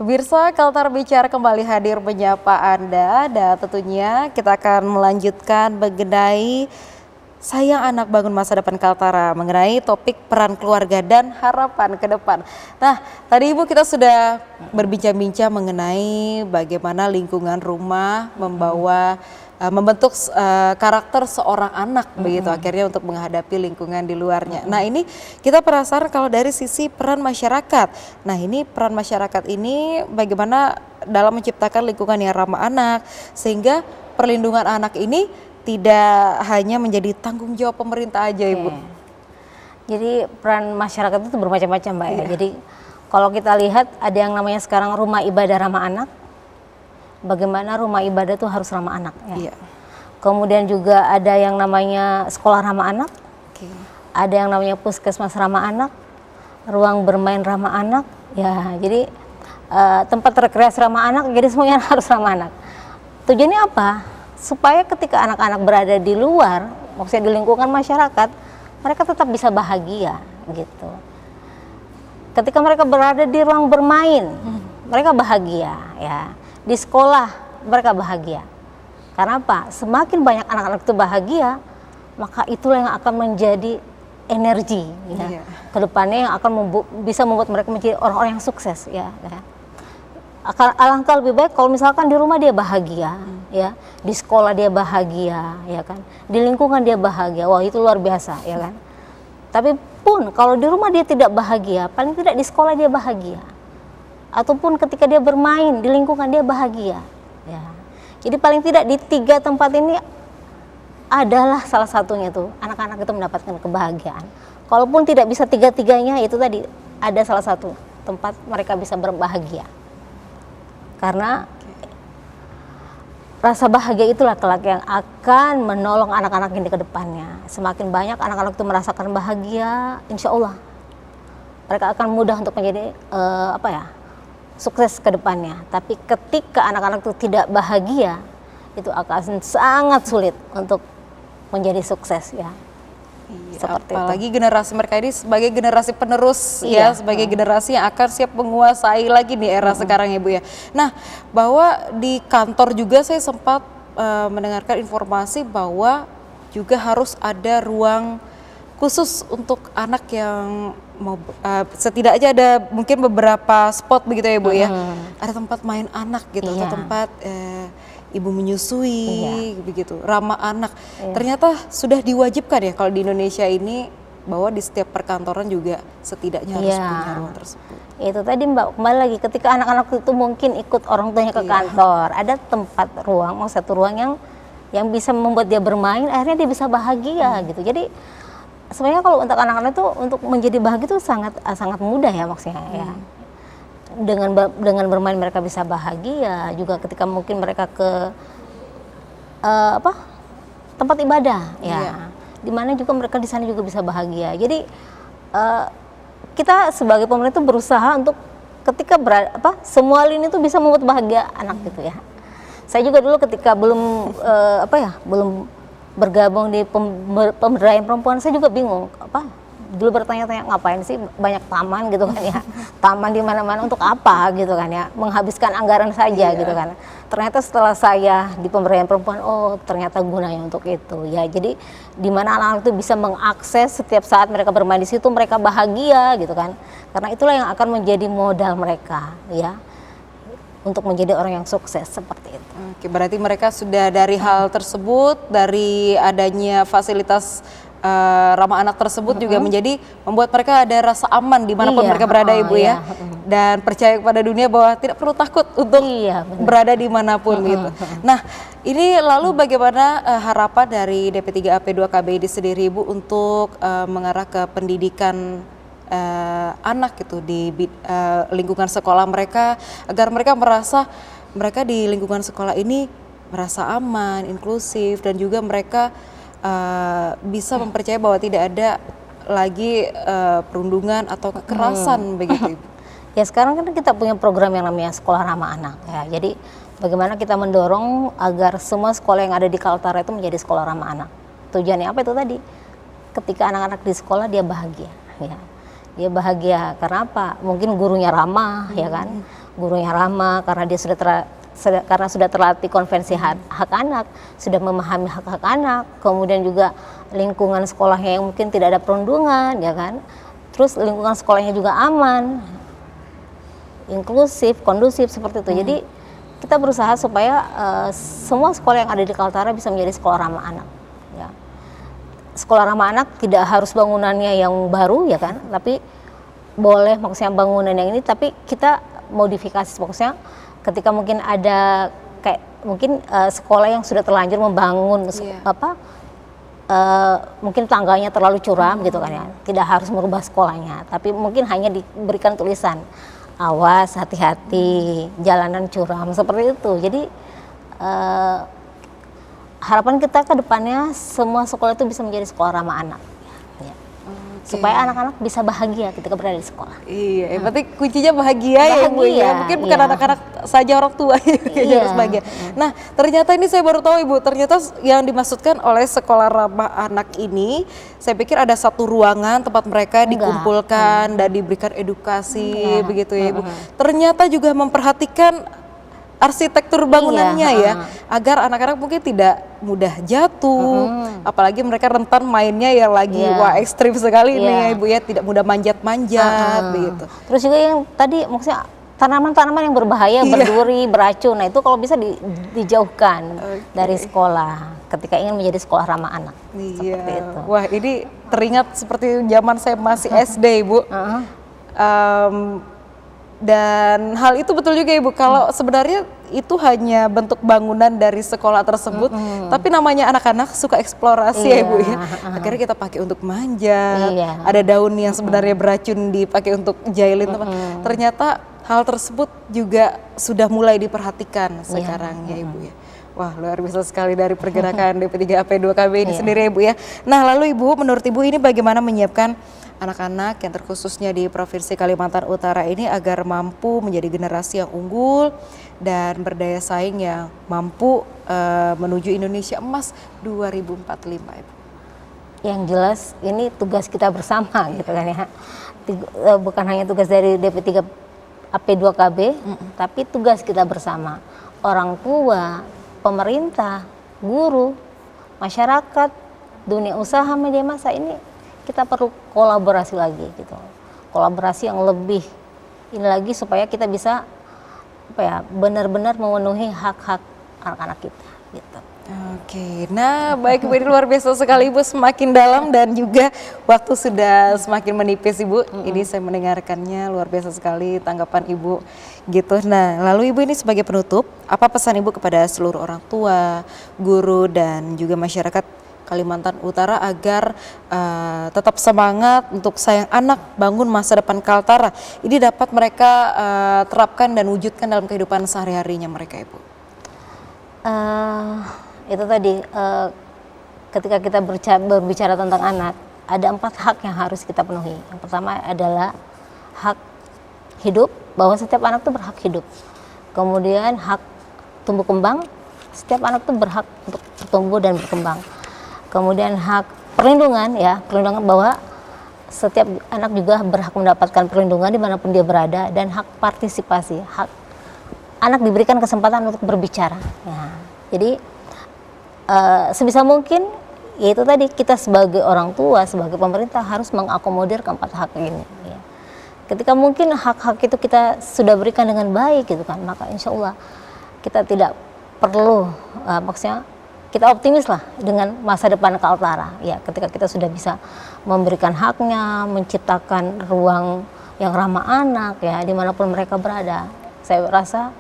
Pemirsa, Kaltar Bicara kembali hadir menyapa Anda dan tentunya kita akan melanjutkan mengenai Sayang Anak Bangun Masa Depan Kaltara, mengenai topik peran keluarga dan harapan ke depan. Nah, tadi Ibu kita sudah berbincang-bincang mengenai bagaimana lingkungan rumah membentuk karakter seorang anak begitu akhirnya untuk menghadapi lingkungan di luarnya. Nah, ini kita penasaran kalau dari sisi peran masyarakat. Nah, ini peran masyarakat ini bagaimana dalam menciptakan lingkungan yang ramah anak sehingga perlindungan anak ini tidak hanya menjadi tanggung jawab pemerintah aja, Ibu. Jadi peran masyarakat itu bermacam-macam, Mbak ya. Jadi kalau kita lihat ada yang namanya sekarang rumah ibadah ramah anak. Bagaimana rumah ibadah itu harus ramah anak ya. Kemudian juga ada yang namanya sekolah ramah anak. Ada yang namanya puskesmas ramah anak, ruang bermain ramah anak. Ya, jadi tempat rekreasi ramah anak, jadi semuanya harus ramah anak. Tujuannya apa? Supaya ketika anak-anak berada di luar, maksudnya di lingkungan masyarakat, mereka tetap bisa bahagia gitu. Ketika mereka berada di ruang bermain, mereka bahagia ya. Di sekolah mereka bahagia. Karena apa? Semakin banyak anak-anak itu bahagia, maka itulah yang akan menjadi energi ya. Kedepannya yang akan bisa membuat mereka menjadi orang-orang yang sukses ya. Alangkah lebih baik kalau misalkan di rumah dia bahagia ya, di sekolah dia bahagia ya kan, di lingkungan dia bahagia, wah itu luar biasa ya kan. Tapi pun kalau di rumah dia tidak bahagia, paling tidak di sekolah dia bahagia, ataupun ketika dia bermain di lingkungan dia bahagia ya. Jadi paling tidak di 3 tempat ini adalah salah satunya tuh anak-anak itu mendapatkan kebahagiaan. Kalaupun tidak bisa 3-tiganya, itu tadi ada salah satu tempat mereka bisa berbahagia. Karena rasa bahagia itulah kelak yang akan menolong anak-anak ini ke depannya. Semakin banyak anak-anak itu merasakan bahagia, insya Allah mereka akan mudah untuk menjadi sukses ke depannya. Tapi ketika anak-anak itu tidak bahagia, itu akan sangat sulit untuk menjadi sukses ya. Seperti apalagi itu. Generasi mereka ini sebagai generasi penerus ya, sebagai generasi yang akan siap menguasai lagi nih era sekarang ya Bu ya. Nah, bahwa di kantor juga saya sempat mendengarkan informasi bahwa juga harus ada ruang khusus untuk anak yang mau setidaknya ada mungkin beberapa spot begitu ya Bu ya. Ada tempat main anak gitu atau tempat ibu menyusui begitu, ramah anak. Ternyata sudah diwajibkan ya kalau di Indonesia ini bahwa di setiap perkantoran juga setidaknya harus punya ruang tersebut. Itu tadi Mbak, kembali lagi ketika anak-anak itu mungkin ikut orang tuanya ke kantor, ada tempat ruang, satu ruang yang bisa membuat dia bermain, akhirnya dia bisa bahagia gitu. Jadi sebenarnya kalau untuk anak-anak itu untuk menjadi bahagia itu sangat mudah ya maksudnya ya. Dengan bermain mereka bisa bahagia, juga ketika mungkin mereka ke tempat ibadah ya, dimana juga mereka di sana juga bisa bahagia. Jadi kita sebagai pemerintah berusaha untuk ketika semua lini itu bisa membuat bahagia anak gitu ya. Saya juga dulu ketika belum bergabung di pemberdayaan perempuan, saya juga bingung dulu bertanya-tanya ngapain sih banyak taman gitu kan ya, taman di mana-mana untuk apa gitu kan ya, menghabiskan anggaran saja gitu kan. Ternyata setelah saya di pemberdayaan perempuan, oh ternyata gunanya untuk itu ya. Jadi di mana anak-anak itu bisa mengakses setiap saat mereka bermain di situ, mereka bahagia gitu kan, karena itulah yang akan menjadi modal mereka ya untuk menjadi orang yang sukses seperti itu. Oke, berarti mereka sudah dari hal tersebut, dari adanya fasilitas ramah anak tersebut juga membuat mereka ada rasa aman dimanapun mereka berada Ibu ya. Dan percaya kepada dunia bahwa tidak perlu takut untuk berada dimanapun gitu. Nah, ini lalu bagaimana harapan dari DP3AP2KB ini sendiri Ibu untuk mengarah ke pendidikan anak gitu di lingkungan sekolah mereka, agar mereka merasa mereka di lingkungan sekolah ini merasa aman, inklusif, dan juga mereka bisa mempercayai bahwa tidak ada lagi perundungan atau kekerasan begitu. Ya sekarang kan kita punya program yang namanya sekolah ramah anak ya. Jadi bagaimana kita mendorong agar semua sekolah yang ada di Kaltara itu menjadi sekolah ramah anak. Tujuannya apa itu tadi? Ketika anak-anak di sekolah dia bahagia ya. Dia bahagia karena apa? Mungkin gurunya ramah, ya kan? Gurunya ramah karena dia karena sudah terlatih konvensi hak anak, sudah memahami hak anak. Kemudian juga lingkungan sekolahnya yang mungkin tidak ada perundungan, ya kan? Terus lingkungan sekolahnya juga aman, inklusif, kondusif seperti itu. Jadi kita berusaha supaya semua sekolah yang ada di Kaltara bisa menjadi sekolah ramah anak. Ya. Sekolah ramah anak tidak harus bangunannya yang baru, ya kan? Tapi boleh maksudnya bangunan yang ini, tapi kita modifikasi maksudnya ketika mungkin ada kayak mungkin sekolah yang sudah terlanjur membangun mungkin tangganya terlalu curam gitu kan ya, tidak harus merubah sekolahnya, tapi mungkin hanya diberikan tulisan awas, hati-hati, jalanan curam seperti itu. Jadi harapan kita ke depannya semua sekolah itu bisa menjadi sekolah ramah anak. Supaya anak-anak bisa bahagia ketika berada di sekolah. Iya, berarti kuncinya bahagia ya Bu ya. Mungkin bukan anak-anak saja, orang tua yang harus bahagia. Nah, ternyata ini saya baru tahu Ibu, ternyata yang dimaksudkan oleh sekolah ramah anak ini, saya pikir ada satu ruangan tempat mereka dikumpulkan dan diberikan edukasi begitu ya Ibu. Ternyata juga memperhatikan arsitektur bangunannya ya, agar anak-anak mungkin tidak mudah jatuh, apalagi mereka rentan mainnya yang lagi wah ekstrim sekali ini ya Ibu ya, tidak mudah manjat-manjat begitu. Terus juga yang tadi maksudnya tanaman-tanaman yang berbahaya, berduri, beracun, nah itu kalau bisa dijauhkan dari sekolah ketika ingin menjadi sekolah ramah anak. Seperti itu. Wah, ini teringat seperti zaman saya masih SD Ibu. Dan hal itu betul juga Ibu, kalau sebenarnya itu hanya bentuk bangunan dari sekolah tersebut, tapi namanya anak-anak suka eksplorasi ya Ibu ya. Akhirnya kita pakai untuk manjat, ada daun yang sebenarnya beracun dipakai untuk jahilin tempat. Ternyata hal tersebut juga sudah mulai diperhatikan sekarang ya Ibu ya. Wah, luar biasa sekali dari pergerakan DP3AP2KB ini sendiri ya Ibu ya. Nah, lalu Ibu, menurut Ibu ini bagaimana menyiapkan anak-anak yang terkhususnya di Provinsi Kalimantan Utara ini agar mampu menjadi generasi yang unggul dan berdaya saing yang mampu menuju Indonesia Emas 2045 Ibu? Yang jelas ini tugas kita bersama gitu kan ya. Bukan hanya tugas dari DP3AP2KB, tapi tugas kita bersama. Orang tua, pemerintah, guru, masyarakat, dunia usaha, media massa ini kita perlu kolaborasi lagi gitu. Kolaborasi yang lebih ini lagi supaya kita bisa benar-benar memenuhi hak-hak anak-anak kita gitu. Oke, nah baik Ibu, ini luar biasa sekali Ibu, semakin dalam dan juga waktu sudah semakin menipis Ibu. Ini saya mendengarkannya luar biasa sekali tanggapan Ibu gitu. Nah, lalu Ibu ini sebagai penutup, apa pesan Ibu kepada seluruh orang tua, guru dan juga masyarakat Kalimantan Utara agar tetap semangat untuk sayang anak, bangun masa depan Kaltara ini dapat mereka terapkan dan wujudkan dalam kehidupan sehari-harinya mereka Ibu? Itu tadi ketika kita berbicara tentang anak, ada 4 hak yang harus kita penuhi. Yang pertama adalah hak hidup, bahwa setiap anak itu berhak hidup. Kemudian hak tumbuh kembang, setiap anak itu berhak untuk bertumbuh dan berkembang. Kemudian hak perlindungan perlindungan bahwa setiap anak juga berhak mendapatkan perlindungan dimanapun dia berada, dan hak partisipasi, hak anak diberikan kesempatan untuk berbicara. Ya. Jadi sebisa mungkin yaitu tadi kita sebagai orang tua, sebagai pemerintah harus mengakomodir keempat hak ini. Ya. Ketika mungkin hak-hak itu kita sudah berikan dengan baik gitu kan, maka insya Allah kita tidak perlu maksudnya kita optimis lah dengan masa depan Kaltara ya, ketika kita sudah bisa memberikan haknya, menciptakan ruang yang ramah anak ya dimanapun mereka berada. Saya rasa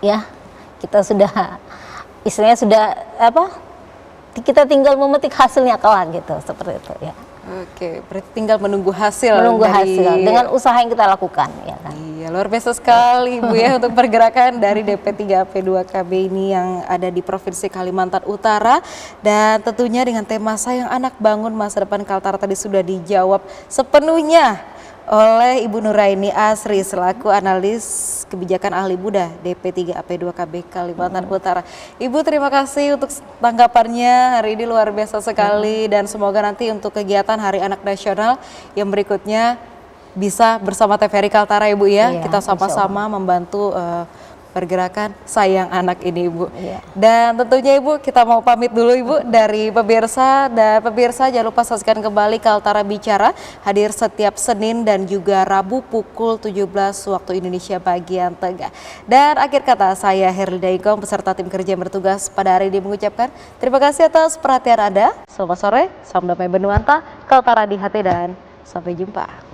ya kita sudah istilahnya sudah kita tinggal memetik hasilnya kelak gitu, seperti itu ya. Oke, berarti tinggal menunggu hasil hasil dengan usaha yang kita lakukan ya kan. Iya, luar biasa sekali Bu ya untuk pergerakan dari DP3AP2KB ini yang ada di Provinsi Kalimantan Utara, dan tentunya dengan tema sayang anak bangun masa depan Kaltara tadi sudah dijawab sepenuhnya oleh Ibu Nuraini Asri selaku analis kebijakan ahli muda DP3AP2KB Kalimantan Utara. Ibu terima kasih untuk tanggapannya hari ini luar biasa sekali dan semoga nanti untuk kegiatan Hari Anak Nasional yang berikutnya bisa bersama TVRI Kaltara Ibu ya, kita sama-sama membantu pergerakan sayang anak ini Ibu. Dan tentunya Ibu kita mau pamit dulu Ibu dari pemirsa, dan pemirsa jangan lupa saksikan kembali Kaltara Bicara hadir setiap Senin dan juga Rabu pukul 17 waktu Indonesia bagian Tengah. Dan akhir kata saya Herli Daigong beserta tim kerja yang bertugas pada hari ini mengucapkan terima kasih atas perhatian Anda. Selamat sore, salam damai Benuanta, Kaltara di hati dan sampai jumpa.